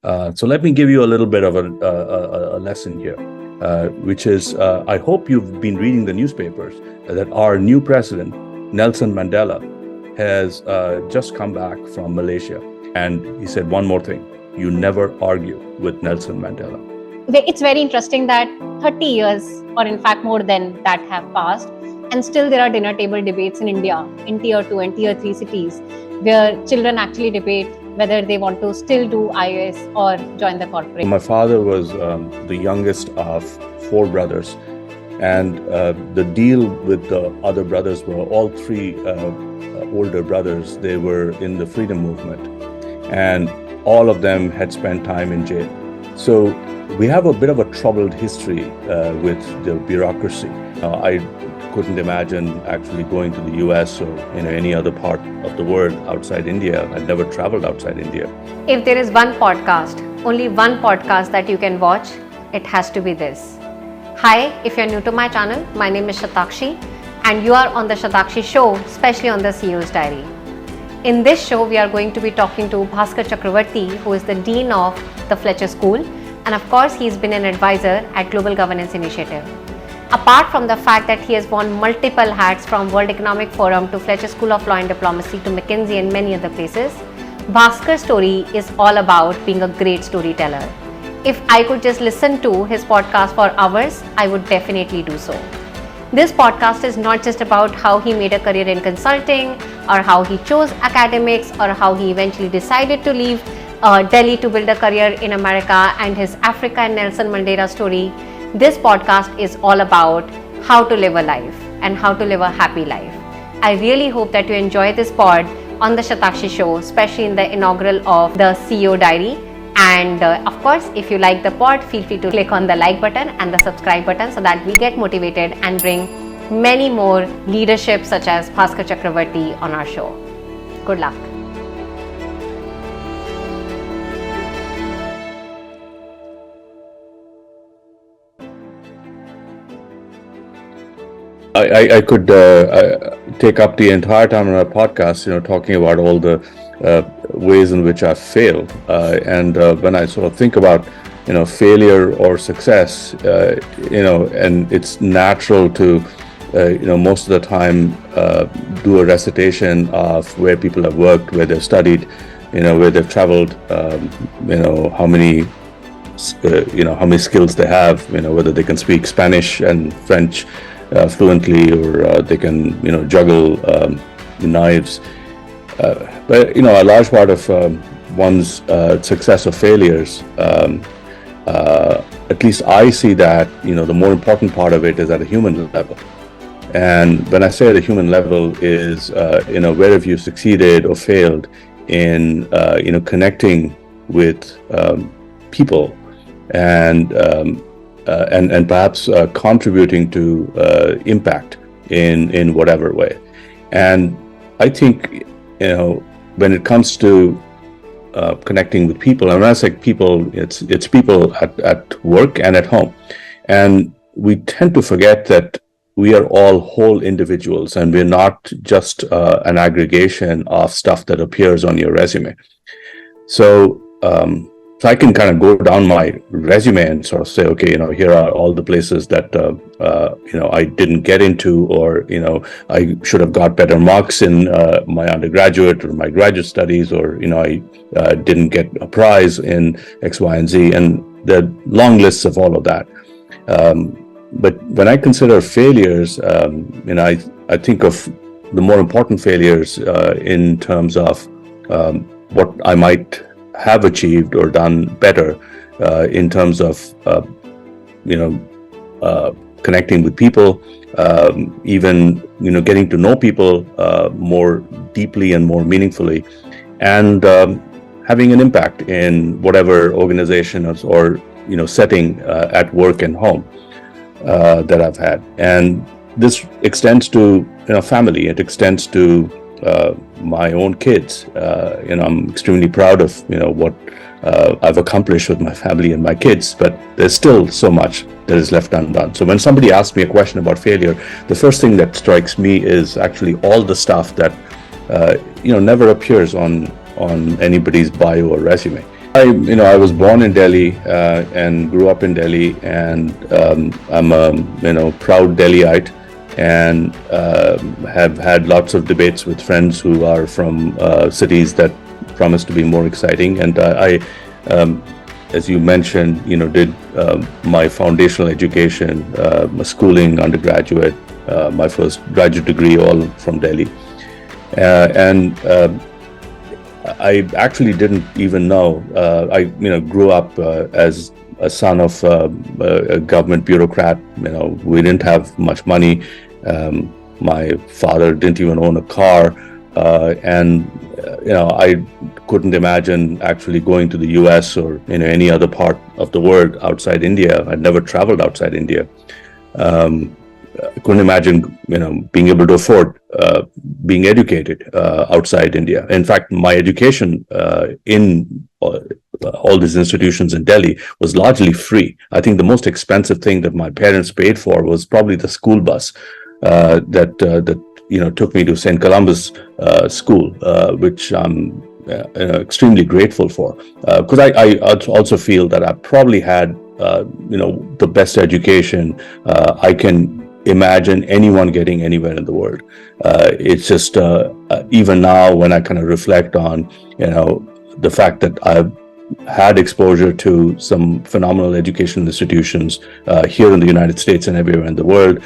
So let me give you a little bit of a lesson here, which is I hope you've been reading the newspapers that our new president, Nelson Mandela, has just come back from Malaysia. And he said one more thing: you never argue with Nelson Mandela. It's very interesting that 30 years, or in fact more than that, have passed, and still there are dinner table debates in India, in tier 2 and tier 3 cities, where children actually debate whether they want to still do IAS or join the corporate. My father was the youngest of 4 brothers, and the deal with the other brothers were all 3 older brothers. They were in the freedom movement, and all of them had spent time in jail. So we have a bit of a troubled history with the bureaucracy. I couldn't imagine actually going to the US or any other part of the world outside India. I'd never traveled outside India. If there is one podcast, only one podcast that you can watch, it has to be this. Hi, if you're new to my channel, my name is Shatakshi, and you are on the Shatakshi show, especially on the CEO's Diary. In this show, we are going to be talking to Bhaskar Chakravorty, who is the Dean of the Fletcher School, and of course, he's been an advisor at Global Governance Initiative. Apart from the fact that he has worn multiple hats from World Economic Forum to Fletcher School of Law and Diplomacy to McKinsey and many other places, Bhaskar's story is all about being a great storyteller. If I could just listen to his podcast for hours, I would definitely do so. This podcast is not just about how he made a career in consulting, or how he chose academics, or how he eventually decided to leave Delhi to build a career in America, and his Africa and Nelson Mandela story. This podcast is all about how to live a life and how to live a happy life. I really hope that you enjoy this pod on the Shatakshi show, especially in the inaugural of the CEO Diary. And of course, if you like the pod, feel free to click on the like button and the subscribe button so that we get motivated and bring many more leadership such as Bhaskar Chakravorty on our show. Good luck. I could take up the entire time on our podcast, talking about all the ways in which I've failed. And when I sort of think about, failure or success, and it's natural to, most of the time do a recitation of where people have worked, where they've studied, where they've traveled, how many skills they have, whether they can speak Spanish and French fluently, or they can juggle knives, but a large part of one's success or failures, at least I see that the more important part of it is at a human level. And when I say at a human level is where have you succeeded or failed in connecting with people, and perhaps contributing to impact in whatever way. And I think when it comes to connecting with people, and when I say people, it's people at work and at home. And we tend to forget that we are all whole individuals, and we're not just an aggregation of stuff that appears on your resume. So I can kind of go down my resume and sort of say, okay, here are all the places that, I didn't get into, or, I should have got better marks in my undergraduate or my graduate studies, or, I didn't get a prize in X, Y, and Z. And there are long lists of all of that. But when I consider failures, I think of the more important failures in terms of what I might have achieved or done better in terms of connecting with people, even getting to know people more deeply and more meaningfully, and having an impact in whatever organization or setting at work and home that I've had. And this extends to family. It extends to my own kids. I'm extremely proud of what I've accomplished with my family and my kids, but there's still so much that is left undone. So when somebody asks me a question about failure, the first thing that strikes me is actually all the stuff that never appears on anybody's bio or resume. I was born in Delhi and grew up in Delhi, and I'm a proud Delhiite, and have had lots of debates with friends who are from cities that promise to be more exciting. And as you mentioned, did my foundational education, my schooling, undergraduate, my first graduate degree, all from Delhi, and I actually didn't even know. I grew up as a son of a government bureaucrat. We didn't have much money. My father didn't even own a car, and I couldn't imagine actually going to the US or any other part of the world outside India. I'd never traveled outside India. I couldn't imagine, being able to afford being educated outside India. In fact, my education in all these institutions in Delhi was largely free. I think the most expensive thing that my parents paid for was probably the school bus that took me to St. Columbus School, which I'm extremely grateful for, because I also feel that I probably had the best education I can imagine anyone getting anywhere in the world. It's just even now when I kind of reflect on the fact that I've had exposure to some phenomenal educational institutions here in the United States and everywhere in the world.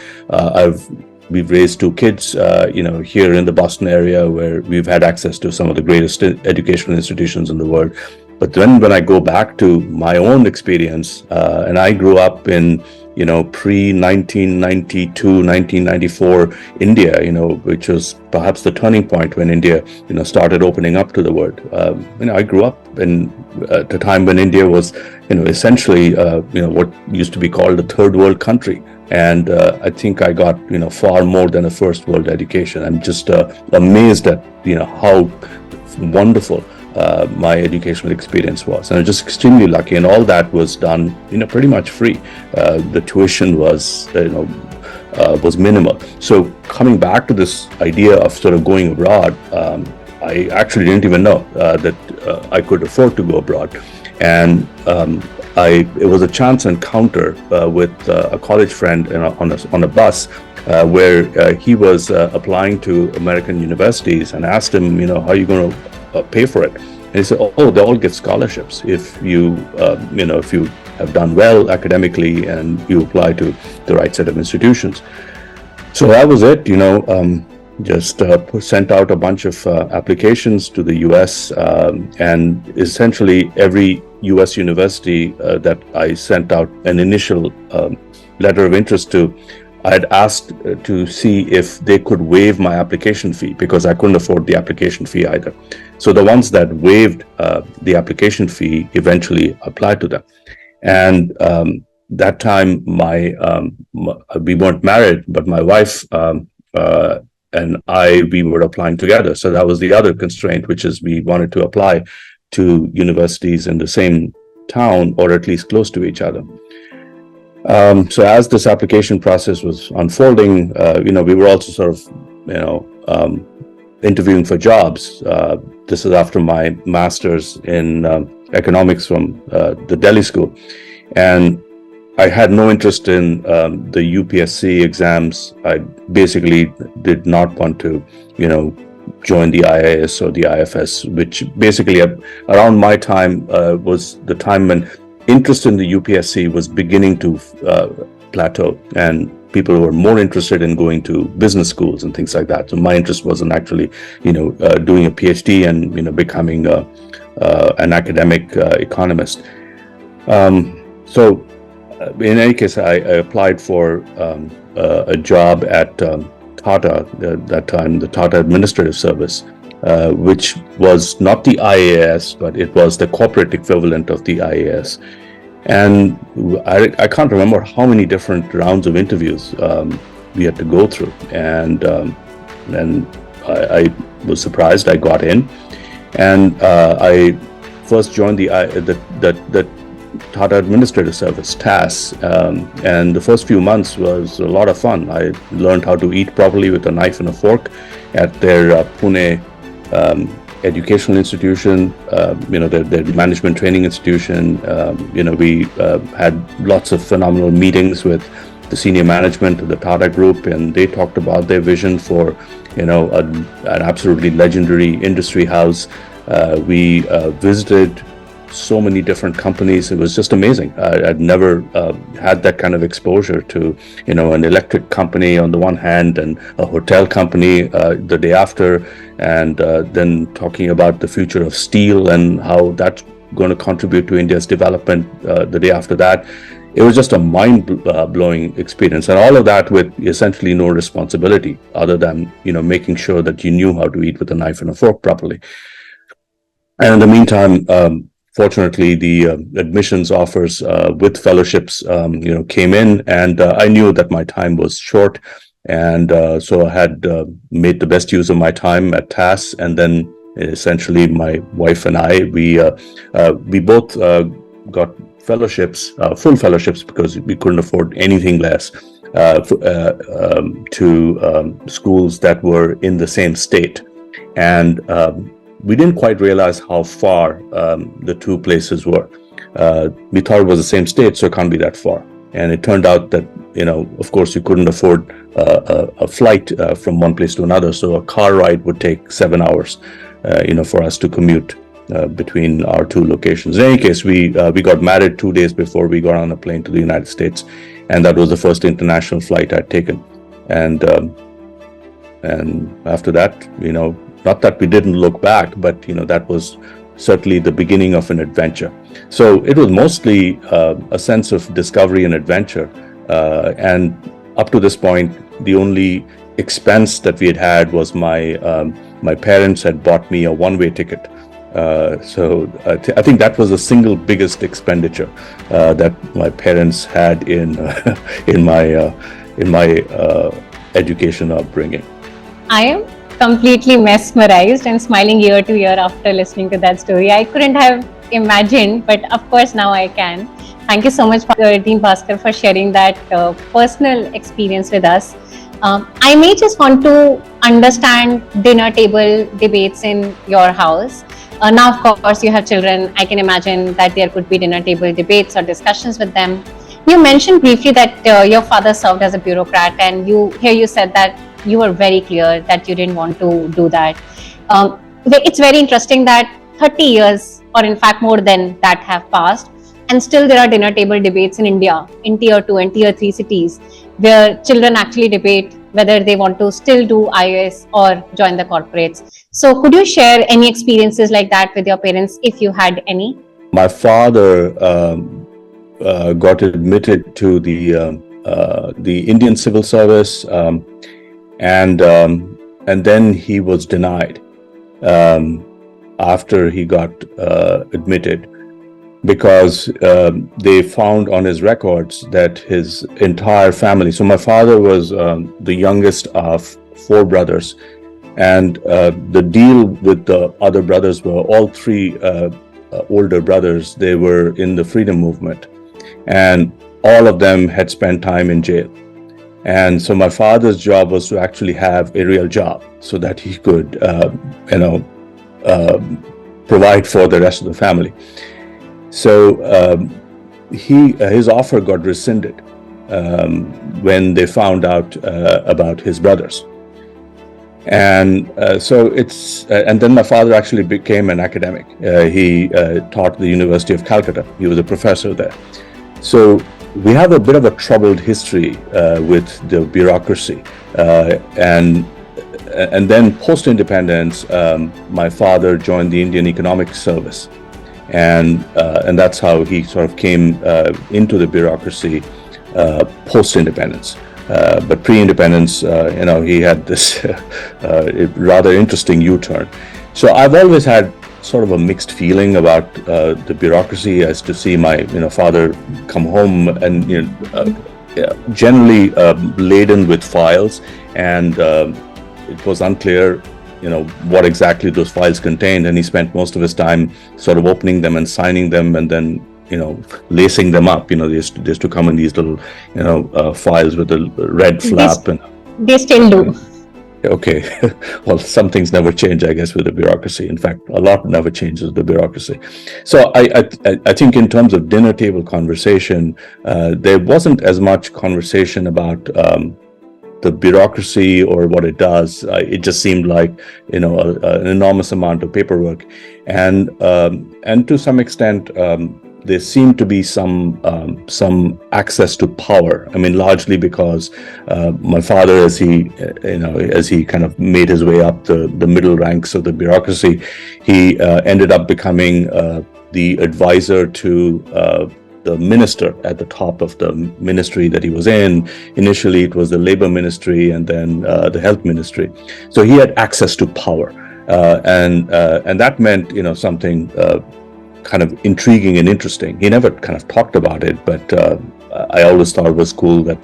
We've raised two kids, here in the Boston area, where we've had access to some of the greatest educational institutions in the world. But then when I go back to my own experience, and I grew up in pre-1992, 1994 India, which was perhaps the turning point when India, started opening up to the world. I grew up at a time when India was, essentially, what used to be called a third world country. And I think I got, far more than a first world education. I'm just amazed at, how wonderful my educational experience was, and I'm just extremely lucky. And all that was done, pretty much free. The tuition was, was minimal. So coming back to this idea of sort of going abroad, I actually didn't even know that I could afford to go abroad, and it was a chance encounter with a college friend on a bus. Where he was applying to American universities, and asked him, how are you going to pay for it? And he said, oh, they all get scholarships if you have done well academically and you apply to the right set of institutions. So that was it, just sent out a bunch of applications to the US, and essentially every US university that I sent out an initial letter of interest to, I had asked to see if they could waive my application fee, because I couldn't afford the application fee either. So the ones that waived the application fee eventually applied to them. And that time, we weren't married, but my wife and we were applying together. So that was the other constraint, which is we wanted to apply to universities in the same town, or at least close to each other. So as this application process was unfolding, we were also sort of, interviewing for jobs. This is after my master's in economics from the Delhi school. And I had no interest in the UPSC exams. I basically did not want to, join the IAS or the IFS, which basically around my time was the time when interest in the UPSC was beginning to plateau, and people were more interested in going to business schools and things like that. So my interest wasn't actually, doing a PhD and, becoming an academic economist. So in any case, I applied for a job at Tata, that time, the Tata Administrative Service, which was not the IAS, but it was the corporate equivalent of the IAS. And I can't remember how many different rounds of interviews we had to go through. And I was surprised I got in. And I first joined the Tata Administrative Service, TAS, and the first few months was a lot of fun. I learned how to eat properly with a knife and a fork at their Pune educational institution, their management training institution. We had lots of phenomenal meetings with the senior management of the Tata Group, and they talked about their vision for, an absolutely legendary industry house. We visited so many different companies. It was just amazing. I'd never had that kind of exposure to, an electric company on the one hand and a hotel company the day after, and then talking about the future of steel and how that's going to contribute to India's development the day after that. It was just a mind-blowing experience, and all of that with essentially no responsibility other than, making sure that you knew how to eat with a knife and a fork properly. And in the meantime, fortunately, the admissions offers with fellowships, came in, and I knew that my time was short, and so I had made the best use of my time at TAS, and then essentially my wife and I, we both got fellowships, full fellowships, because we couldn't afford anything less, to schools that were in the same state, and we didn't quite realize how far the two places were. We thought it was the same state, so it can't be that far. And it turned out that, of course, you couldn't afford a flight from one place to another. So a car ride would take 7 hours, for us to commute between our two locations. In any case, we got married 2 days before we got on a plane to the United States. And that was the first international flight I'd taken. And after that, not that we didn't look back, but that was certainly the beginning of an adventure. So it was mostly a sense of discovery and adventure. And up to this point, the only expense that we had was my parents had bought me a one-way ticket. So I think that was the single biggest expenditure that my parents had in my education upbringing. I am completely mesmerized and smiling ear to ear after listening to that story. I couldn't have imagined, but of course now I can. Thank you so much, Dean Bhaskar, for sharing that personal experience with us. I may just want to understand dinner table debates in your house. Now, of course, you have children. I can imagine that there could be dinner table debates or discussions with them. You mentioned briefly that your father served as a bureaucrat, and you said that you were very clear that you didn't want to do that. It's very interesting that 30 years, or in fact more than that, have passed, and still there are dinner table debates in India, in tier 2 and tier 3 cities, where children actually debate whether they want to still do IAS or join the corporates. So could you share any experiences like that with your parents, if you had any? My father got admitted to the Indian Civil Service, and then he was denied after he got admitted, because they found on his records that his entire family, so my father was the youngest of 4 brothers, and the deal with the other brothers were all 3 older brothers. They were in the freedom movement, and all of them had spent time in jail. And so my father's job was to actually have a real job so that he could, provide for the rest of the family. So his offer got rescinded when they found out about his brothers. And and then my father actually became an academic. He taught at the University of Calcutta. He was a professor there. So we have a bit of a troubled history with the bureaucracy, and then post-independence, my father joined the Indian Economic Service, and that's how he sort of came into the bureaucracy post-independence. But pre-independence, he had this rather interesting U-turn. So I've always had sort of a mixed feeling about the bureaucracy, as to see my father come home and generally laden with files, and it was unclear what exactly those files contained, and he spent most of his time sort of opening them and signing them, and then lacing them up. They used to come in these little files with a red flap. They still do. Okay, well, some things never change, I guess, with the bureaucracy. In fact, a lot never changes with the bureaucracy. So I think in terms of dinner table conversation, there wasn't as much conversation about the bureaucracy or what it does. It just seemed like, an enormous amount of paperwork, and to some extent, there seemed to be some access to power. I mean, largely because my father, as he kind of made his way up the middle ranks of the bureaucracy, he ended up becoming the advisor to the minister at the top of the ministry that he was in. Initially, it was the labor ministry, and then the health ministry. So he had access to power, and that meant something kind of intriguing and interesting. He never kind of talked about it, but I always thought it was cool that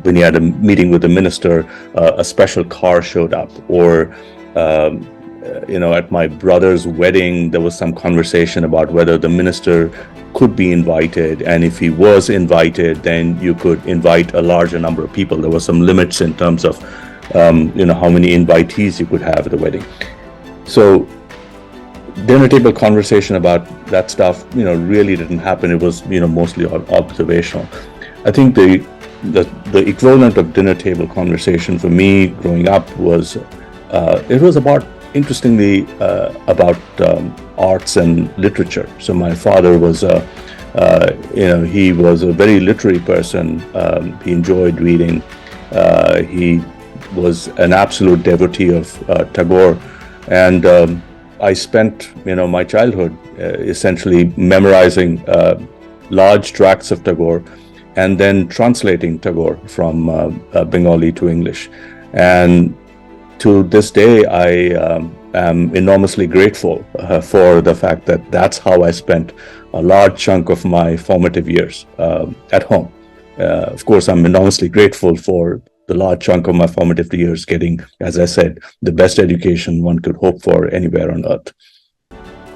when he had a meeting with the minister, a special car showed up, or at my brother's wedding, there was some conversation about whether the minister could be invited, and if he was invited, then you could invite a larger number of people. There were some limits in terms of how many invitees you could have at the wedding. So dinner table conversation about that stuff, really didn't happen. It was, mostly observational. I think the equivalent of dinner table conversation for me growing up was, it was interestingly about arts and literature. So my father was, he was a very literary person. He enjoyed reading. He was an absolute devotee of Tagore, and I spent, my childhood essentially memorizing large tracts of Tagore, and then translating Tagore from Bengali to English. And to this day, I am enormously grateful for the fact that that's how I spent a large chunk of my formative years at home. Of course, I'm enormously grateful for the large chunk of my formative years getting, as I said, the best education one could hope for anywhere on earth.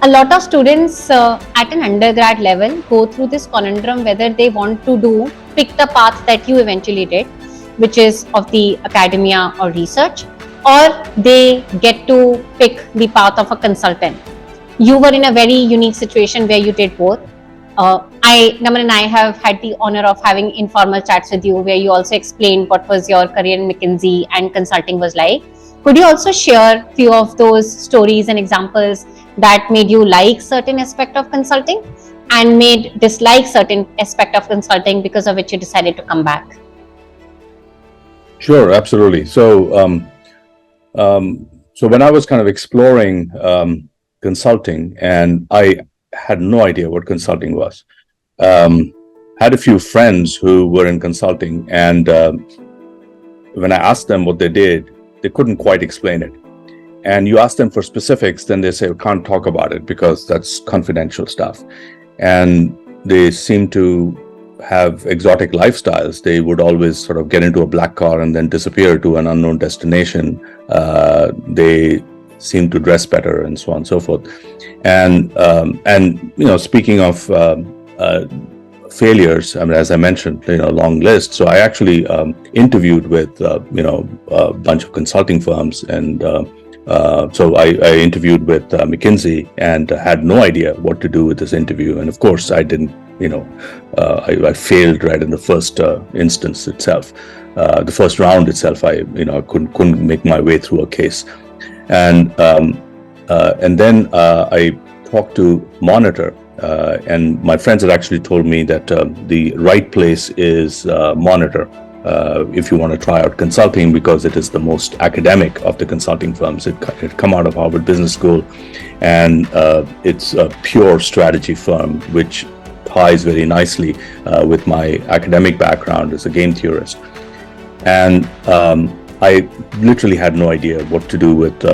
A lot of students at an undergrad level go through this conundrum whether they want to pick the path that you eventually did, which is of the academia or research, or they get to pick the path of a consultant. You were in a very unique situation where you did both. Naman and I have had the honor of having informal chats with you where you also explained what was your career in McKinsey and consulting was like. Could you also share a few of those stories and examples that made you like certain aspect of consulting and made dislike certain aspect of consulting because of which you decided to come back? Sure, absolutely. So when I was kind of exploring consulting, and I had no idea what consulting was. Had a few friends who were in consulting, and when I asked them what they did, they couldn't quite explain it. And you ask them for specifics, then they say, we can't talk about it because that's confidential stuff. And they seem to have exotic lifestyles. They would always sort of get into a black car and then disappear to an unknown destination. They seem to dress better and so on and so forth. And speaking of failures, I mean, as I mentioned, long list. So I actually interviewed with a bunch of consulting firms, and so I interviewed with McKinsey and had no idea what to do with this interview. And of course, I didn't. I failed right in the first instance itself, the first round itself. I couldn't make my way through a case, and then I talked to Monitor. And my friends had actually told me that the right place is Monitor if you want to try out consulting, because it is the most academic of the consulting firms. It come out of Harvard Business School, and it's a pure strategy firm, which ties very nicely with my academic background as a game theorist. And I literally had no idea what to do with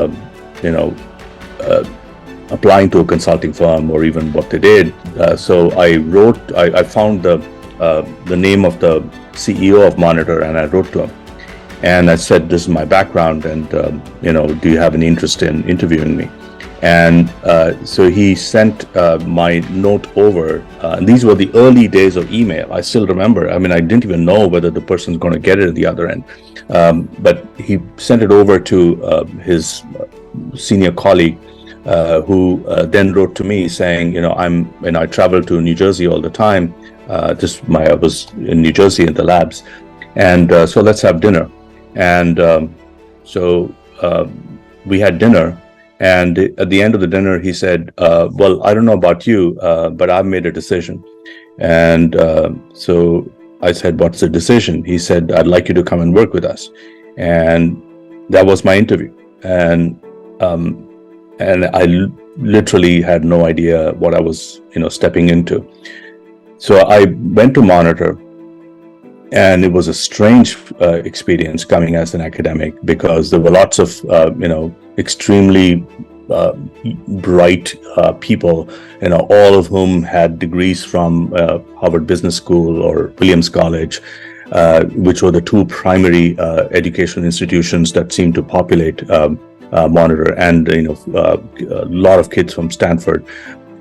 applying to a consulting firm or even what they did. So I found the name of the CEO of Monitor, and I wrote to him. And I said, this is my background, and do you have any interest in interviewing me? And so he sent my note over. These were the early days of email. I still remember. I mean, I didn't even know whether the person's going to get it at the other end. But he sent it over to his senior colleague, who then wrote to me saying, I travel to New Jersey all the time. I was in New Jersey in the labs, and so let's have dinner. And so we had dinner. And at the end of the dinner, he said, well, I don't know about you, but I've made a decision. And so I said, what's the decision? He said, I'd like you to come and work with us. And that was my interview. And I literally had no idea what I was, stepping into. So I went to Monitor. And it was a strange experience coming as an academic, because there were lots of, extremely bright people, all of whom had degrees from Harvard Business School or Williams College, which were the two primary educational institutions that seemed to populate Monitor, and a lot of kids from Stanford.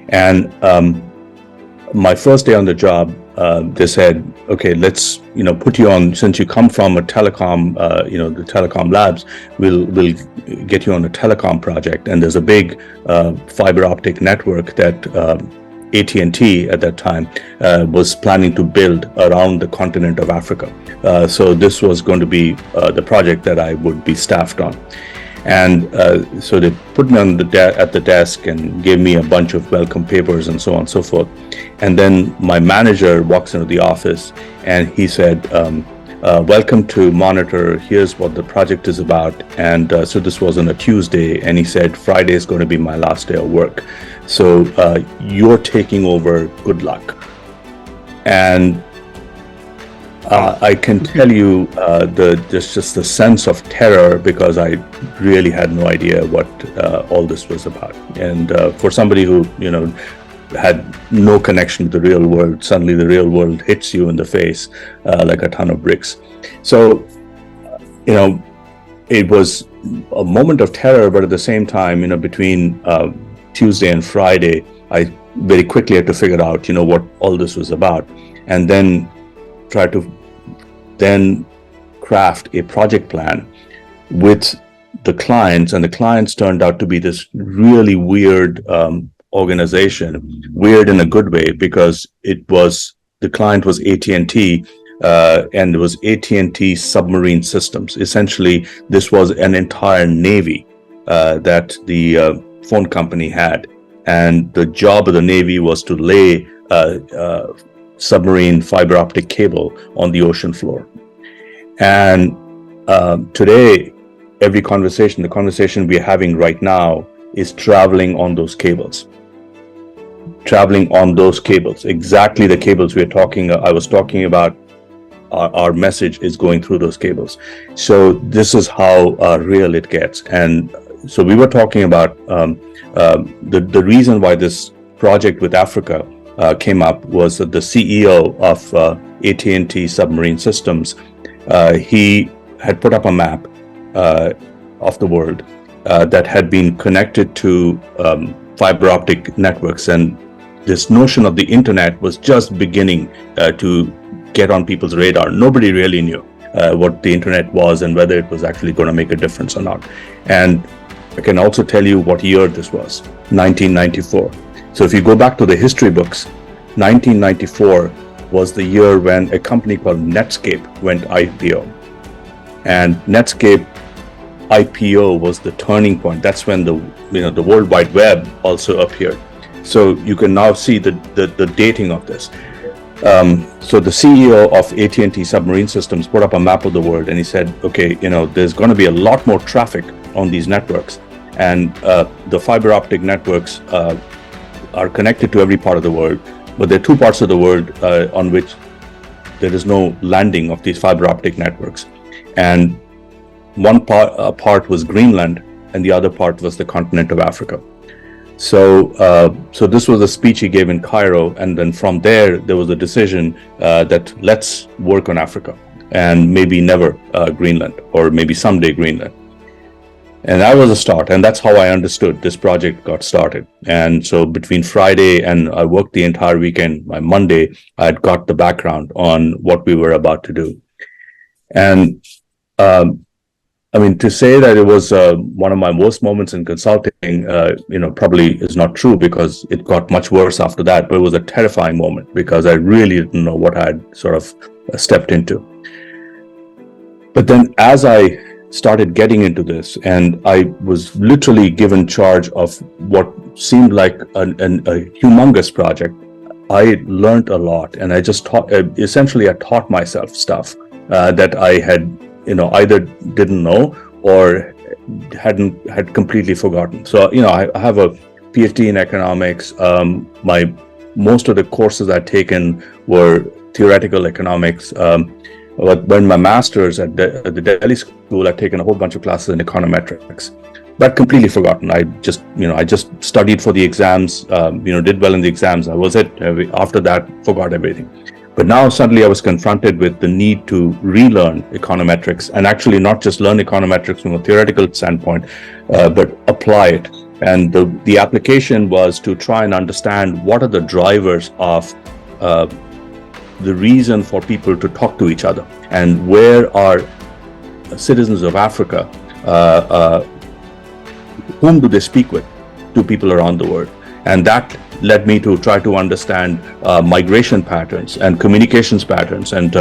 And my first day on the job, they said, okay, let's, put you on, since you come from a telecom, the telecom labs, we'll get you on a telecom project. And there's a big fiber optic network that AT&T at that time was planning to build around the continent of Africa. So this was going to be the project that I would be staffed on. And so they put me on at the desk and gave me a bunch of welcome papers and so on and so forth. And then my manager walks into the office and he said, welcome to Monitor. Here's what the project is about. And so this was on a Tuesday. And he said, Friday is going to be my last day of work. So you're taking over. Good luck. And I can tell you just the sense of terror, because I really had no idea what all this was about. And for somebody who, had no connection to the real world, suddenly the real world hits you in the face like a ton of bricks. So, it was a moment of terror, but at the same time, between Tuesday and Friday, I very quickly had to figure out, what all this was about, and then try to then craft a project plan with the clients. And the clients turned out to be this really weird organization, weird in a good way, because the client was AT&T, and it was AT&T Submarine Systems. Essentially, this was an entire navy that the phone company had. And the job of the navy was to lay submarine fiber optic cable on the ocean floor. And today, the conversation we're having right now is traveling on those cables. Exactly the cables I was talking about, our message is going through those cables. So this is how real it gets. And so we were talking about the reason why this project with Africa came up was that the CEO of AT&T Submarine Systems, he had put up a map of the world that had been connected to fiber optic networks, and this notion of the internet was just beginning to get on people's radar. Nobody really knew what the internet was and whether it was actually going to make a difference or not. And I can also tell you what year this was, 1994. So if you go back to the history books, 1994 was the year when a company called Netscape went IPO. And Netscape IPO was the turning point. That's when the World Wide Web also appeared. So you can now see the dating of this. So the CEO of AT&T Submarine Systems put up a map of the world, and he said, okay, there's going to be a lot more traffic on these networks, and the fiber optic networks are connected to every part of the world, but there are two parts of the world on which there is no landing of these fiber optic networks. And one part was Greenland, and the other part was the continent of Africa. So this was a speech he gave in Cairo, and then from there was a decision that let's work on Africa, and maybe never Greenland, or maybe someday Greenland. And that was a start. And that's how I understood this project got started. And so between Friday and I worked the entire weekend, by Monday, I had got the background on what we were about to do. And I mean, to say that it was one of my worst moments in consulting, probably is not true, because it got much worse after that. But it was a terrifying moment because I really didn't know what I had sort of stepped into. But then as I started getting into this, and I was literally given charge of what seemed like a humongous project, I learned a lot, and I just taught, essentially I taught myself stuff that I had, either didn't know or had completely forgotten. So, I have a PhD in economics. Most of the courses I'd taken were theoretical economics. But when my master's at the Delhi school, I'd taken a whole bunch of classes in econometrics, but completely forgotten. I just studied for the exams, did well in the exams. That was it. After that, forgot everything. But now suddenly I was confronted with the need to relearn econometrics, and actually not just learn econometrics from a theoretical standpoint, but apply it. And the application was to try and understand what are the drivers of the reason for people to talk to each other, and where are citizens of Africa, whom do they speak with, to people around the world. And that led me to try to understand migration patterns and communications patterns, and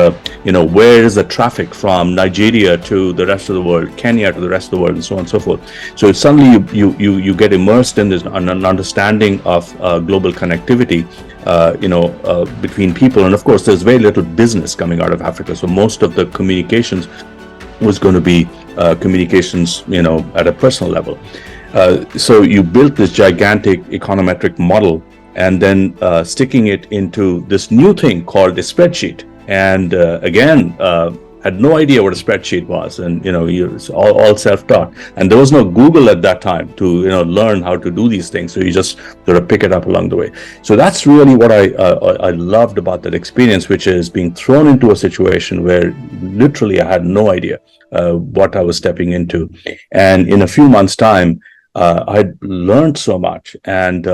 where is the traffic from Nigeria to the rest of the world, Kenya to the rest of the world, and so on and so forth. So suddenly you get immersed in this an understanding of global connectivity between people. And of course, there's very little business coming out of Africa, so most of the communications was going to be communications at a personal level. So you built this gigantic econometric model, and then sticking it into this new thing called a spreadsheet. And again, had no idea what a spreadsheet was, and it's all self-taught. And there was no Google at that time to learn how to do these things. So you just sort of pick it up along the way. So that's really what I loved about that experience, which is being thrown into a situation where literally I had no idea what I was stepping into. And in a few months' time, I'd learned so much. And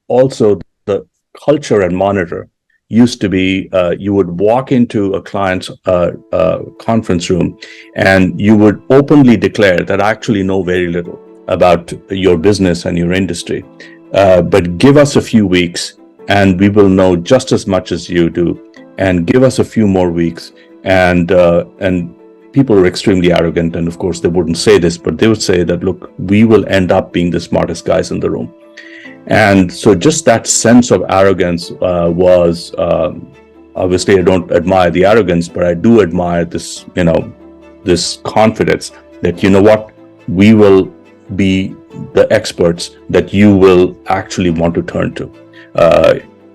also the culture at Monitor used to be, you would walk into a client's conference room, and you would openly declare that I actually know very little about your business and your industry, but give us a few weeks and we will know just as much as you do, and give us a few more weeks. And people are extremely arrogant, and of course they wouldn't say this, but they would say that, look, we will end up being the smartest guys in the room. And so just that sense of arrogance was, obviously I don't admire the arrogance, but I do admire this, this confidence that, what, we will be the experts that you will actually want to turn to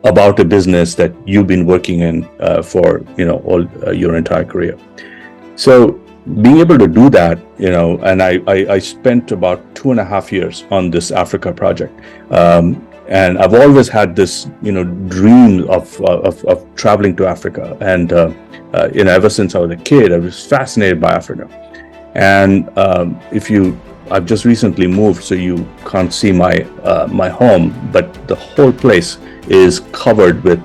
about a business that you've been working in for, all your entire career. So being able to do that, and I spent about 2.5 years on this Africa project. And I've always had this, dream of traveling to Africa. And, ever since I was a kid, I was fascinated by Africa. And I've just recently moved, so you can't see my home, but the whole place is covered with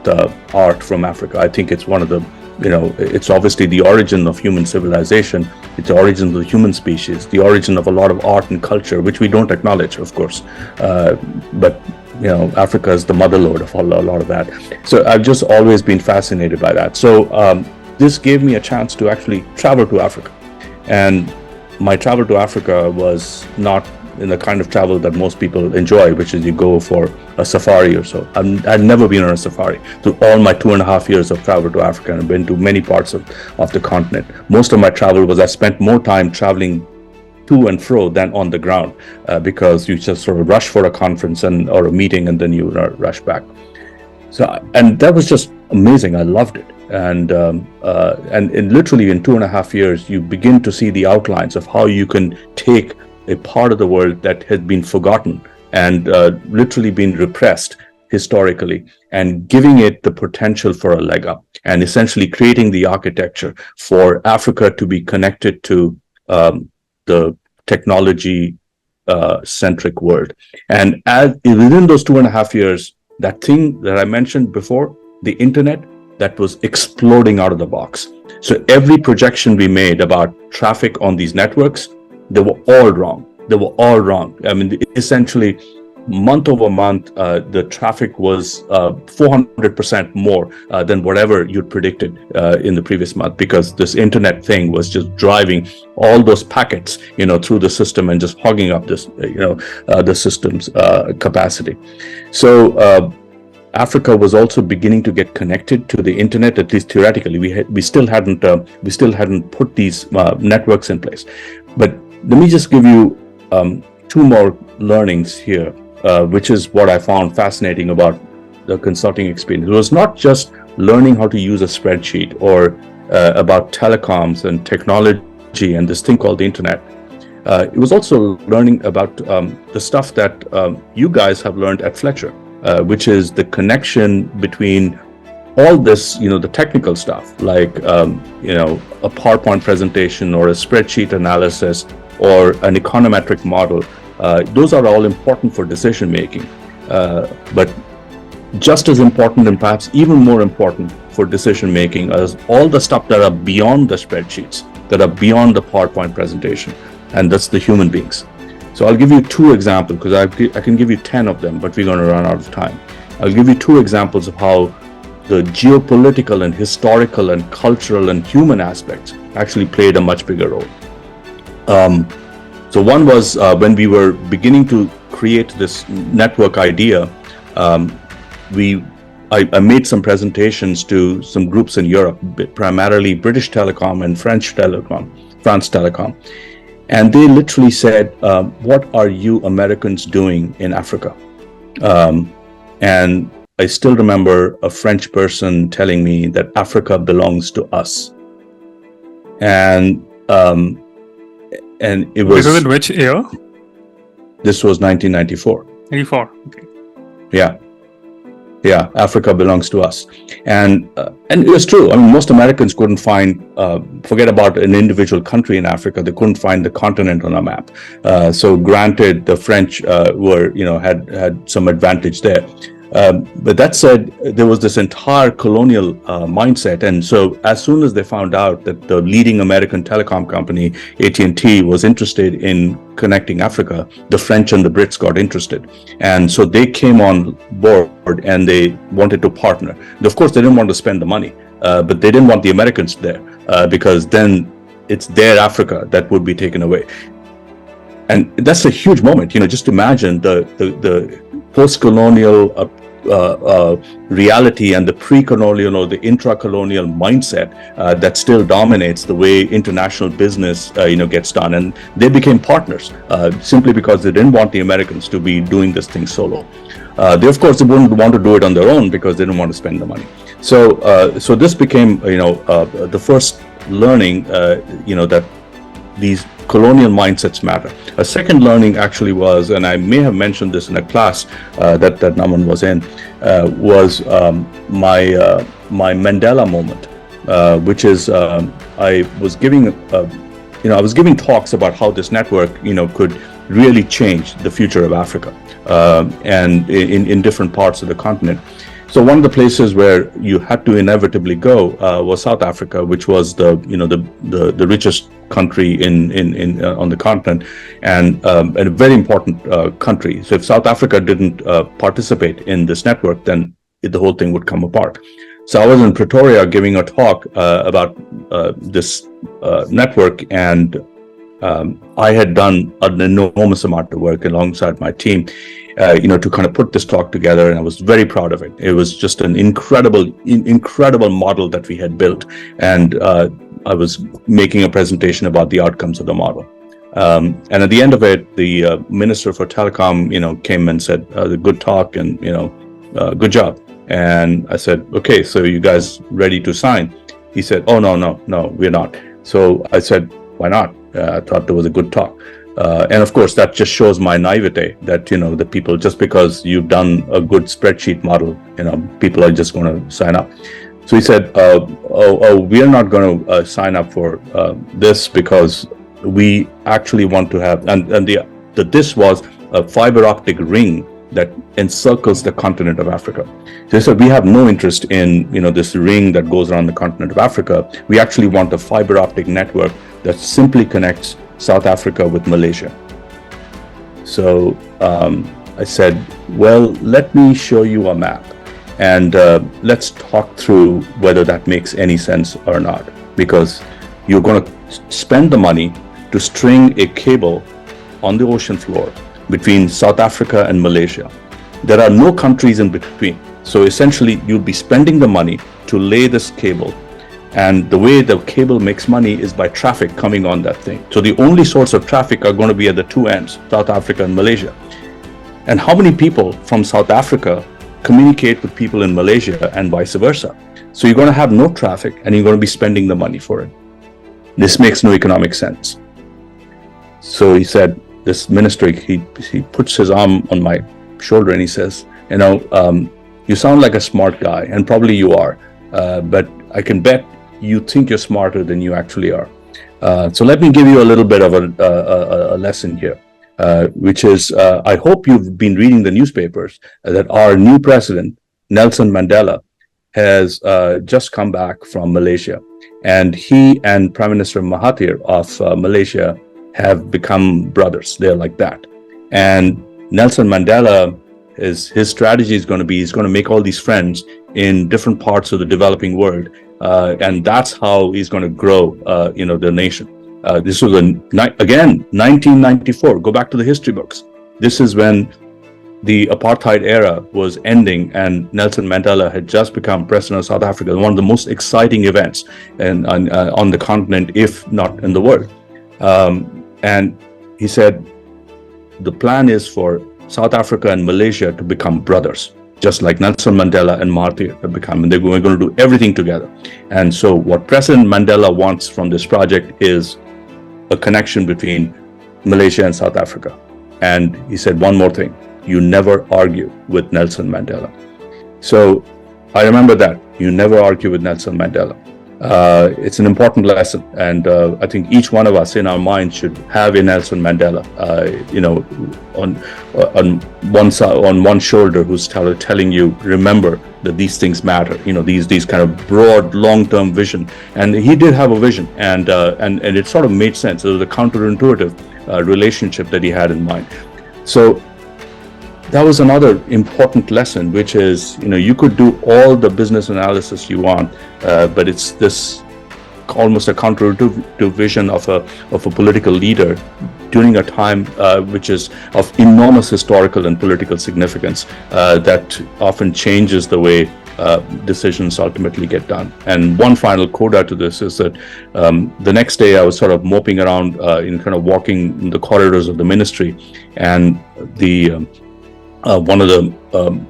art from Africa. I think it's one of the it's obviously the origin of human civilization. It's the origin of the human species, the origin of a lot of art and culture, which we don't acknowledge, of course. But Africa is the motherlode of a lot of that. So I've just always been fascinated by that. So this gave me a chance to actually travel to Africa. And my travel to Africa was not in the kind of travel that most people enjoy, which is you go for a safari or so. I'd never been on a safari. Through all my 2.5 years of travel to Africa, and I've been to many parts of the continent. Most of my travel was I spent more time traveling to and fro than on the ground, because you just sort of rush for a conference or a meeting, and then you rush back. So, and that was just amazing. I loved it. And literally in 2.5 years, you begin to see the outlines of how you can take a part of the world that had been forgotten and literally been repressed historically, and giving it the potential for a leg up, and essentially creating the architecture for Africa to be connected to the technology centric world. And within those 2.5 years, that thing that I mentioned before, the internet, that was exploding out of the box. So every projection we made about traffic on these networks, they were all wrong. I mean, essentially, month over month, the traffic was 400% more than whatever you'd predicted in the previous month, because this internet thing was just driving all those packets, through the system and just hogging up this, the system's capacity. So Africa was also beginning to get connected to the internet, at least theoretically. We still hadn't put these networks in place. But let me just give you two more learnings here, which is what I found fascinating about the consulting experience. It was not just learning how to use a spreadsheet or about telecoms and technology and this thing called the internet. It was also learning about the stuff that you guys have learned at Fletcher, which is the connection between all this, the technical stuff, like, a PowerPoint presentation or a spreadsheet analysis or an econometric model. Those are all important for decision making, but just as important, and perhaps even more important for decision making, as all the stuff that are beyond the spreadsheets, that are beyond the PowerPoint presentation, and that's the human beings. So I'll give you two examples, because I can give you 10 of them, but we're going to run out of time. I'll give you two examples of how the geopolitical and historical and cultural and human aspects actually played a much bigger role. So one was when we were beginning to create this network idea, I made some presentations to some groups in Europe, primarily British Telecom and France Telecom. And they literally said, what are you Americans doing in Africa? And I still remember a French person telling me that Africa belongs to us. And it was... This was in which year? This was 1994. 94, okay. Yeah, Africa belongs to us. And it was true. I mean, most Americans couldn't find, forget about an individual country in Africa, they couldn't find the continent on a map. So granted, the French had some advantage there. But that said, there was this entire colonial mindset. And so as soon as they found out that the leading American telecom company, AT&T, was interested in connecting Africa, the French and the Brits got interested. And so they came on board and they wanted to partner. Of course, they didn't want to spend the money, but they didn't want the Americans there because then it's their Africa that would be taken away. And that's a huge moment. Just imagine the post-colonial reality and the pre-colonial or the intra-colonial mindset that still dominates the way international business gets done. And they became partners simply because they didn't want the Americans to be doing this thing solo. They wouldn't want to do it on their own because they didn't want to spend the money. So this became the first learning that these colonial mindsets matter. A second learning actually was, and I may have mentioned this in a class that Naman was in, was my Mandela moment, which is I was giving talks about how this network could really change the future of Africa and in different parts of the continent. So one of the places where you had to inevitably go was South Africa, which was the richest country in on the continent and a very important country. So if South Africa didn't participate in this network, then the whole thing would come apart. So I was in Pretoria giving a talk about this network, and I had done an enormous amount of work alongside my team, to kind of put this talk together, and I was very proud of it. It was just an incredible model that we had built, and I was making a presentation about the outcomes of the model. And at the end of it, the Minister for Telecom, came and said, "Good talk, and good job." And I said, "Okay, so you guys ready to sign?" He said, "Oh no, we're not." So I said, "Why not?" I thought there was a good talk. And of course, that just shows my naivete that, the people, just because you've done a good spreadsheet model, people are just going to sign up. So he said, we are not going to sign up for this because we actually want to have, and this was a fiber optic ring that encircles the continent of Africa. So they said, we have no interest in, this ring that goes around the continent of Africa. We actually want a fiber optic network that simply connects South Africa with Malaysia. So I said, well, let me show you a map, and let's talk through whether that makes any sense or not, because you're going to spend the money to string a cable on the ocean floor between South Africa and Malaysia. There are no countries in between. So essentially, you'll be spending the money to lay this cable. And the way the cable makes money is by traffic coming on that thing. So the only source of traffic are going to be at the two ends, South Africa and Malaysia. And how many people from South Africa communicate with people in Malaysia and vice versa? So you're going to have no traffic and you're going to be spending the money for it. This makes no economic sense. So he said, this minister, he puts his arm on my shoulder and he says, you sound like a smart guy, and probably you are, but I can bet you think you're smarter than you actually are. So let me give you a little bit of a lesson here, which is, I hope you've been reading the newspapers that our new president, Nelson Mandela, has just come back from Malaysia. And he and Prime Minister Mahathir of Malaysia have become brothers. They're like that. And Nelson Mandela, his strategy is going to be, he's going to make all these friends in different parts of the developing world. And that's how he's going to grow, the nation. This was, again, 1994. Go back to the history books. This is when the apartheid era was ending and Nelson Mandela had just become president of South Africa. One of the most exciting events on the continent, if not in the world. And he said, the plan is for South Africa and Malaysia to become brothers, just like Nelson Mandela and Mahathir have become, and we're going to do everything together. And so what President Mandela wants from this project is a connection between Malaysia and South Africa. And he said one more thing, you never argue with Nelson Mandela. So I remember that, you never argue with Nelson Mandela. It's an important lesson, and I think each one of us in our mind should have a Nelson Mandela, on one shoulder, who's telling you, remember that these things matter. These kind of broad, long-term vision, and he did have a vision, and it sort of made sense. It was a counterintuitive relationship that he had in mind. So that was another important lesson, which is, you could do all the business analysis you want, but it's this almost a counterintuitive vision of a political leader during a time which is of enormous historical and political significance that often changes the way decisions ultimately get done. And one final coda to this is that the next day I was sort of moping around walking in the corridors of the ministry, and the one of the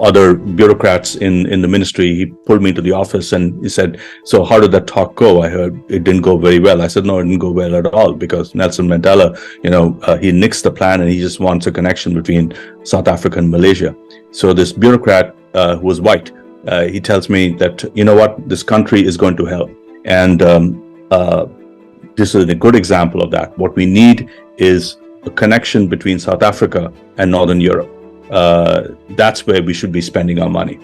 other bureaucrats in the ministry, he pulled me to the office and he said, so how did that talk go? I heard it didn't go very well. I said, no, it didn't go well at all, because Nelson Mandela, he nixed the plan and he just wants a connection between South Africa and Malaysia. So this bureaucrat who was white, he tells me that, this country is going to hell. And this is a good example of that. What we need is a connection between South Africa and Northern Europe. That's where we should be spending our money.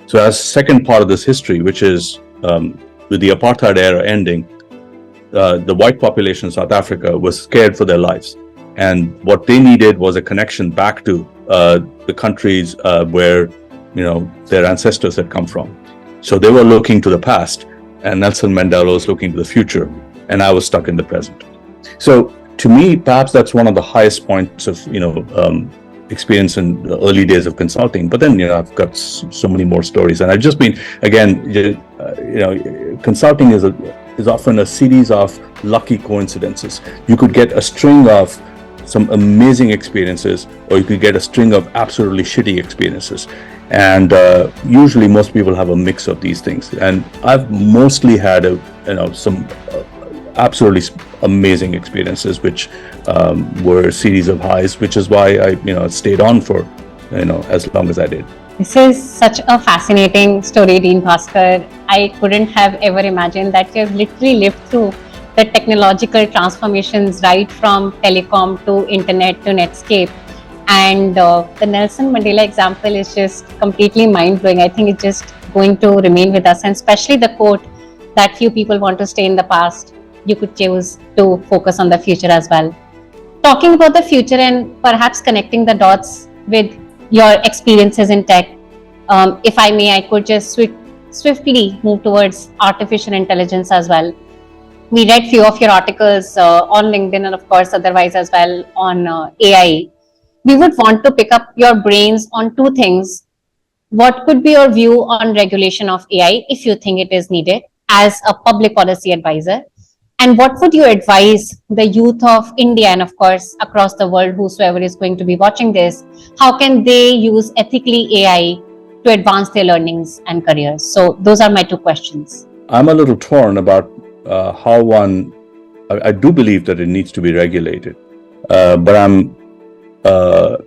So as second part of this history, which is with the apartheid era ending, the white population in South Africa was scared for their lives. And what they needed was a connection back to the countries where their ancestors had come from. So they were looking to the past, and Nelson Mandela was looking to the future, and I was stuck in the present. So to me, perhaps that's one of the highest points of experience in the early days of consulting. But then I've got so many more stories, and I've just been, again, consulting is often a series of lucky coincidences. You could get a string of some amazing experiences, or you could get a string of absolutely shitty experiences. And usually most people have a mix of these things. And I've mostly had some absolutely amazing experiences, which were a series of highs, which is why I stayed on for as long as I did. This is such a fascinating story, Dean Bhaskar. I couldn't have ever imagined that you've literally lived through the technological transformations right from telecom to internet to Netscape. And the Nelson Mandela example is just completely mind-blowing. I think it's just going to remain with us, and especially the quote that few people want to stay in the past. You could choose to focus on the future as well. Talking about the future and perhaps connecting the dots with your experiences in tech, if I may, I could just swiftly move towards artificial intelligence as well. We read few of your articles on LinkedIn and of course otherwise as well on AI. We would want to pick up your brains on two things. What could be your view on regulation of AI if you think it is needed as a public policy advisor? And what would you advise the youth of India and of course across the world, whosoever is going to be watching this, how can they use ethically AI to advance their learnings and careers? So those are my two questions. I'm a little torn about I do believe that it needs to be regulated, but I'm a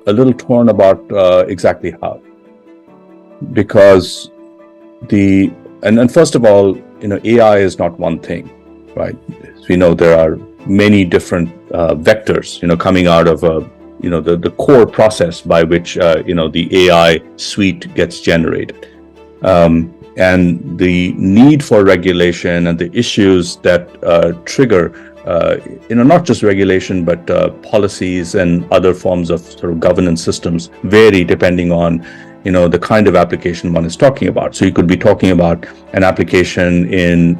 little torn about exactly how. Because and first of all, AI is not one thing, right? As we know, there are many different vectors, coming out of the core process by which the AI suite gets generated, and the need for regulation and the issues that trigger not just regulation but policies and other forms of sort of governance systems vary depending on the kind of application one is talking about. So you could be talking about an application in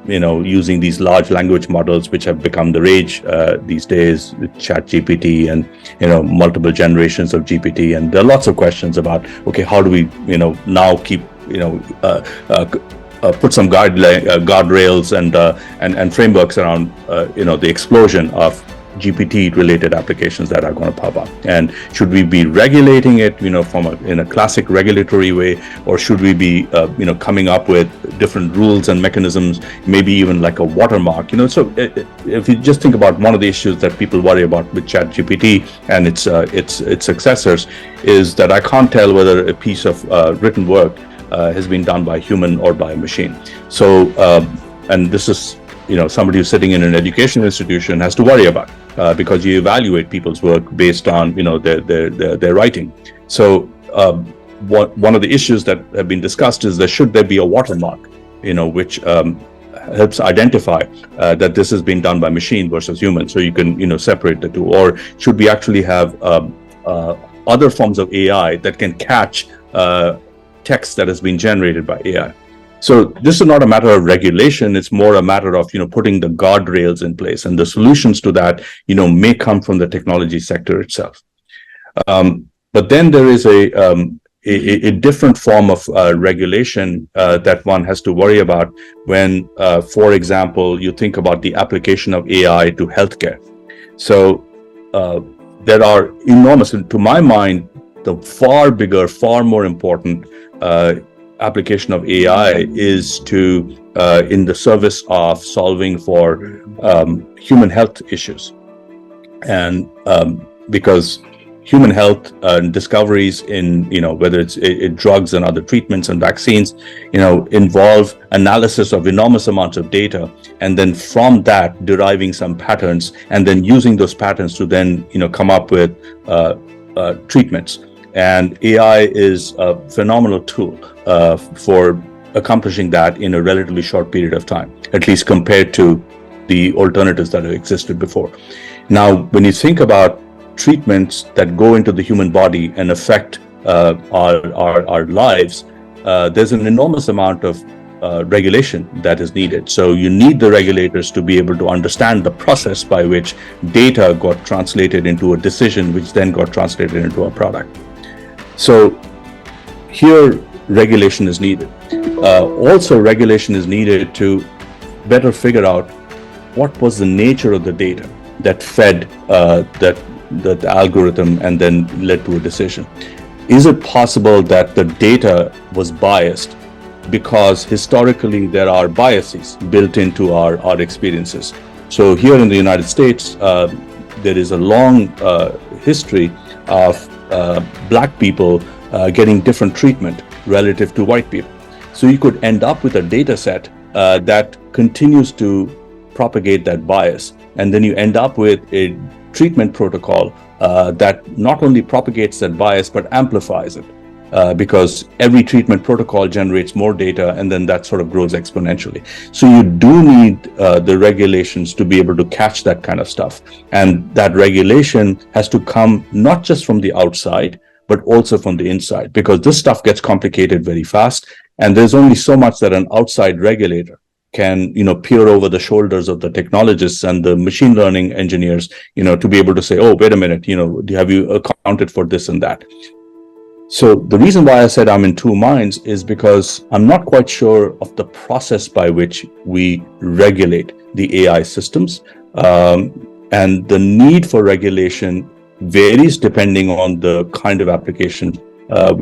using these large language models which have become the rage these days, with Chat GPT and multiple generations of GPT, and there are lots of questions about, okay, how do we now keep put some guardrails and frameworks around the explosion of GPT-related applications that are going to pop up, and should we be regulating it in a classic regulatory way, or should we be coming up with different rules and mechanisms, maybe even like a watermark? So if you just think about one of the issues that people worry about with Chat GPT and its successors, is that I can't tell whether a piece of written work has been done by a human or by a machine. So and this is somebody who's sitting in an education institution has to worry about, because you evaluate people's work based on their writing. So one of the issues that have been discussed is that should there be a watermark which helps identify that this has been done by machine versus human, so you can separate the two, or should we actually have other forms of AI that can catch text that has been generated by AI? So this is not a matter of regulation, it's more a matter of putting the guardrails in place, and the solutions to that may come from the technology sector itself. But then there is a different form of regulation that one has to worry about when, for example, you think about the application of AI to healthcare. So there are enormous, to my mind, the far bigger, far more important application of AI is in the service of solving for human health issues. And because human health discoveries in whether it's drugs and other treatments and vaccines involve analysis of enormous amounts of data, and then from that deriving some patterns, and then using those patterns to then come up with treatments. And AI is a phenomenal tool for accomplishing that in a relatively short period of time, at least compared to the alternatives that have existed before. Now, when you think about treatments that go into the human body and affect our lives, there's an enormous amount of regulation that is needed. So you need the regulators to be able to understand the process by which data got translated into a decision, which then got translated into a product. So here, regulation is needed. Also, regulation is needed to better figure out what was the nature of the data that fed the algorithm and then led to a decision. Is it possible that the data was biased because historically there are biases built into our experiences? So here in the United States, there is a long history of black people getting different treatment relative to white people. So you could end up with a data set that continues to propagate that bias. And then you end up with a treatment protocol that not only propagates that bias, but amplifies it. Because every treatment protocol generates more data, and then that sort of grows exponentially. So you do need the regulations to be able to catch that kind of stuff. And that regulation has to come not just from the outside, but also from the inside, because this stuff gets complicated very fast. And there's only so much that an outside regulator can, peer over the shoulders of the technologists and the machine learning engineers, to be able to say, oh, wait a minute, have you accounted for this and that? So the reason why I said I'm in two minds is because I'm not quite sure of the process by which we regulate the AI systems. And the need for regulation varies depending on the kind of application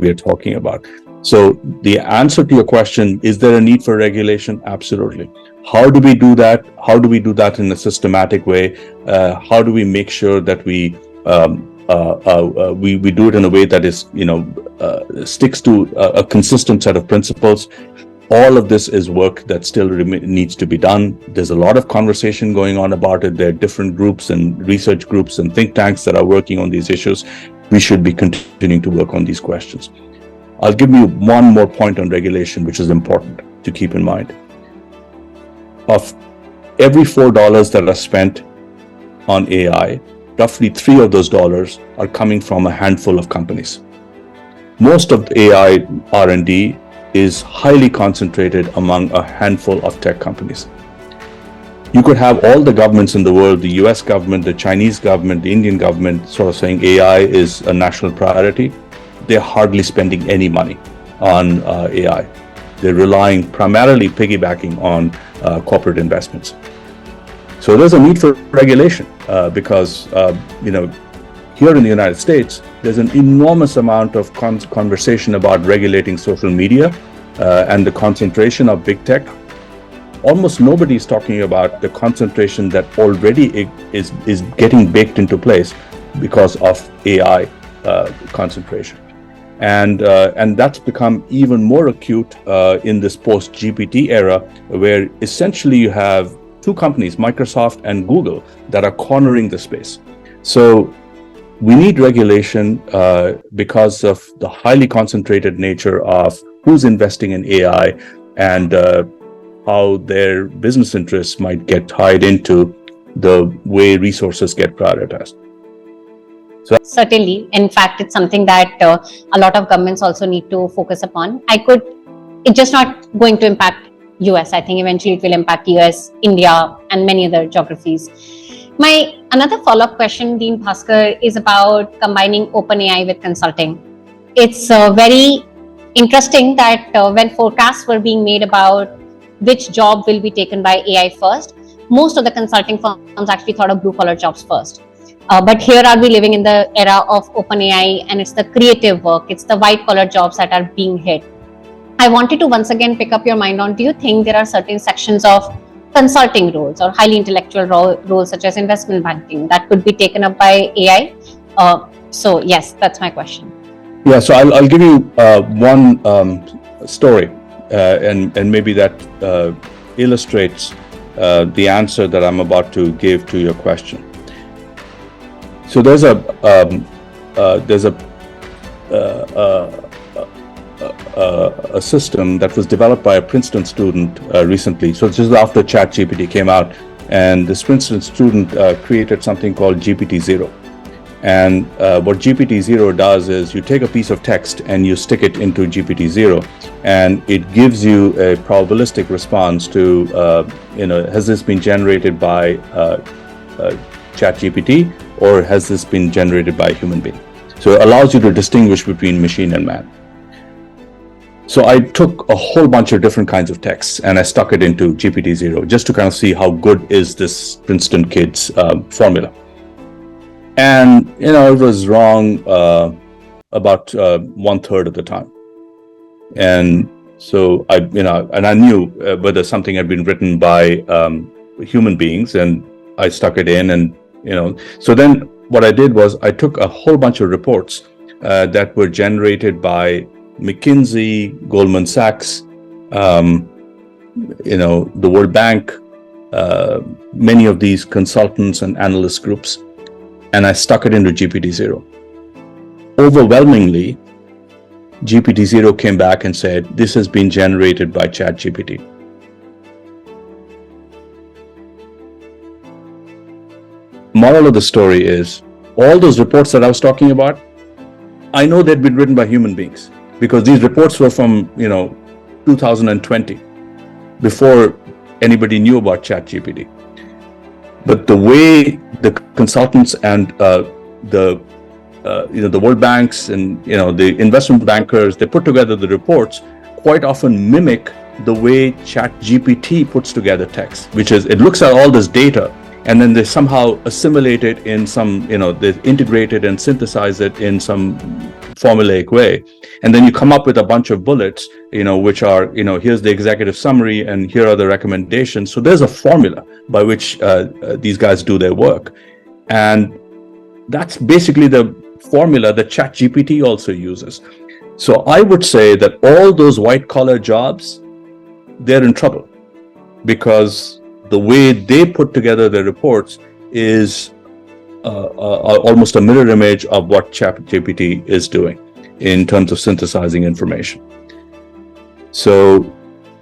we are talking about. So the answer to your question, is there a need for regulation? Absolutely. How do we do that? How do we do that in a systematic way? How do we make sure that we do it in a way that is, sticks to a consistent set of principles? All of this is work that still needs to be done. There's a lot of conversation going on about it. There are different groups and research groups and think tanks that are working on these issues. We should be continuing to work on these questions. I'll give you one more point on regulation, which is important to keep in mind. Of every $4 that are spent on AI, roughly 3 of those dollars are coming from a handful of companies. Most of the AI R&D is highly concentrated among a handful of tech companies. You could have all the governments in the world, the US government, the Chinese government, the Indian government, sort of saying AI is a national priority. They're hardly spending any money on AI. They're relying primarily piggybacking on corporate investments. So there's a need for regulation because, here in the United States, there's an enormous amount of conversation about regulating social media and the concentration of big tech. Almost nobody is talking about the concentration that already is getting baked into place because of AI concentration. And that's become even more acute in this post-GPT era, where essentially you have two companies, Microsoft and Google, that are cornering the space. So we need regulation because of the highly concentrated nature of who's investing in AI and how their business interests might get tied into the way resources get prioritized. Certainly. In fact, it's something that a lot of governments also need to focus upon. It's just not going to impact US. I think eventually it will impact US, India, and many other geographies. My another follow-up question, Dean Bhaskar, is about combining OpenAI with consulting. It's very interesting that when forecasts were being made about which job will be taken by AI first, most of the consulting firms actually thought of blue-collar jobs first. But here are we living in the era of OpenAI, and it's the creative work, it's the white-collar jobs that are being hit. I wanted to once again pick up your mind on, do you think there are certain sections of consulting roles or highly intellectual roles such as investment banking that could be taken up by AI? So yes, that's my question. Yeah, so I'll give you one story and maybe that illustrates the answer that I'm about to give to your question. So there's a system that was developed by a Princeton student recently. So this is after Chat GPT came out, and this Princeton student created something called GPT-0. And what GPT-0 does is you take a piece of text and you stick it into GPT-0, and it gives you a probabilistic response to, has this been generated by Chat GPT, or has this been generated by a human being? So it allows you to distinguish between machine and man. So I took a whole bunch of different kinds of texts and I stuck it into GPT-0 just to kind of see how good is this Princeton kid's formula. And, it was wrong about 1/3 of the time. And so I knew whether something had been written by human beings, and I stuck it in, and, so then what I did was I took a whole bunch of reports that were generated by Mckinsey, Goldman Sachs, the World Bank, many of these consultants and analyst groups, and I stuck it into GPT-0. Overwhelmingly, GPT-0 came back and said, this has been generated by Chat GPT. Moral of the story is, all those reports that I was talking about, I know they'd been written by human beings, because these reports were from 2020, before anybody knew about Chat GPT. But the way the consultants and the World Banks and the investment bankers, they put together the reports, quite often mimic the way Chat GPT puts together text, which is, it looks at all this data and then they somehow assimilate it in some, they integrate it and synthesize it in some formulaic way. And then you come up with a bunch of bullets, which are, here's the executive summary and here are the recommendations. So there's a formula by which these guys do their work. And that's basically the formula that Chat GPT also uses. So I would say that all those white collar jobs, they're in trouble, because the way they put together their reports is almost a mirror image of what Chat GPT is doing in terms of synthesizing information. So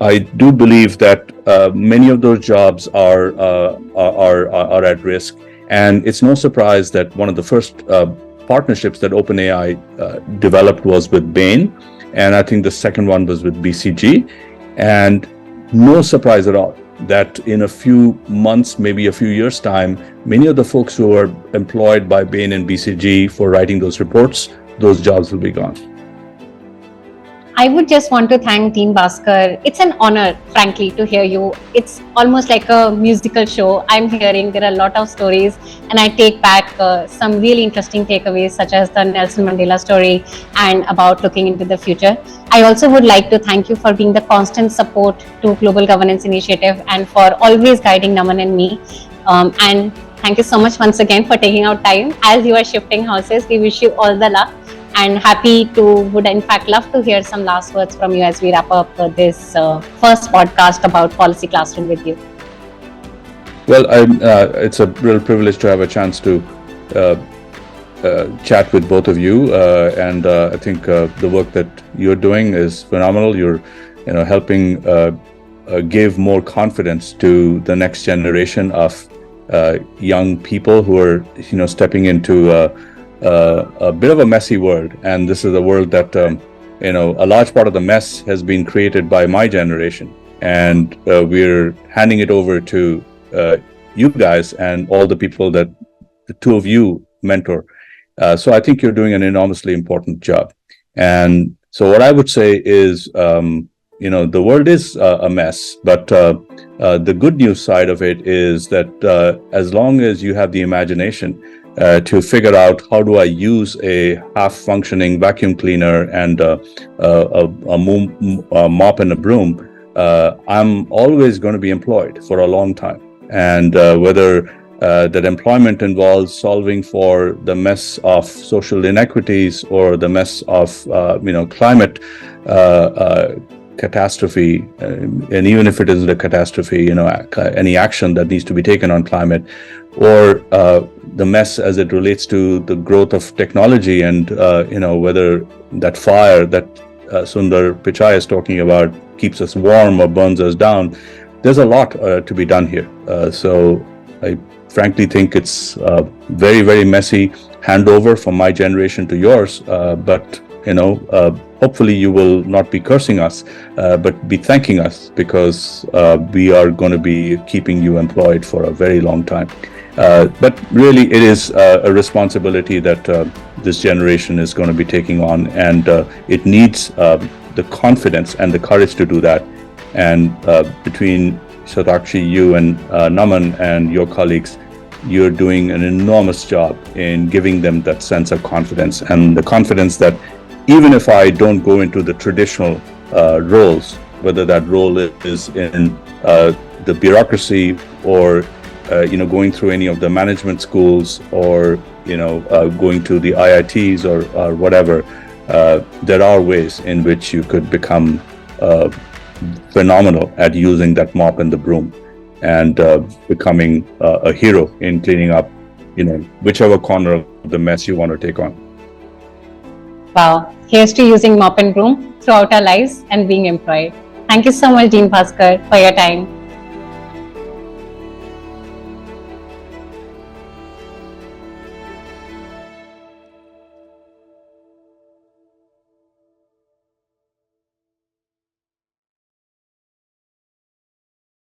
I do believe that many of those jobs are at risk, and it's no surprise that one of the first partnerships that OpenAI developed was with Bain, and I think the second one was with BCG, and no surprise at all that in a few months, maybe a few years' time, many of the folks who are employed by Bain and BCG for writing those reports, those jobs will be gone. I would just want to thank Team Bhaskar. It's an honor, frankly, to hear you. It's almost like a musical show. I'm hearing there are a lot of stories, and I take back some really interesting takeaways, such as the Nelson Mandela story and about looking into the future. I also would like to thank you for being the constant support to Global Governance Initiative and for always guiding Naman and me. And thank you so much once again for taking out time. As you are shifting houses, we wish you all the luck. And would in fact love to hear some last words from you as we wrap up this first podcast about Policy Classroom with you. Well, it's a real privilege to have a chance to chat with both of you, and I think the work that you're doing is phenomenal. You're helping give more confidence to the next generation of young people who are stepping into a bit of a messy world, and this is a world that a large part of the mess has been created by my generation, and we're handing it over to you guys and all the people that the two of you mentor. So I think you're doing an enormously important job. And so what I would say is, the world is a mess, but the good news side of it is that as long as you have the imagination to figure out how do I use a half-functioning vacuum cleaner and a mop and a broom, I'm always going to be employed for a long time. And whether that employment involves solving for the mess of social inequities or the mess of climate catastrophe, and even if it isn't a catastrophe, any action that needs to be taken on climate, or the mess as it relates to the growth of technology, and whether that fire that Sundar Pichai is talking about keeps us warm or burns us down. There's a lot to be done here. So I frankly think it's a very, very messy handover from my generation to yours, but hopefully you will not be cursing us, but be thanking us, because we are going to be keeping you employed for a very long time. But really, it is a responsibility that this generation is going to be taking on, and it needs the confidence and the courage to do that. And between Shatakshi, you and Naman and your colleagues, you're doing an enormous job in giving them that sense of confidence, and the confidence that even if I don't go into the traditional roles, whether that role is in the bureaucracy or going through any of the management schools, or going to the IITs or whatever, there are ways in which you could become phenomenal at using that mop and the broom. and becoming a hero in cleaning up, whichever corner of the mess you want to take on. Wow. Here's to using mop and broom throughout our lives and being employed. Thank you so much, Dean Bhaskar, for your time.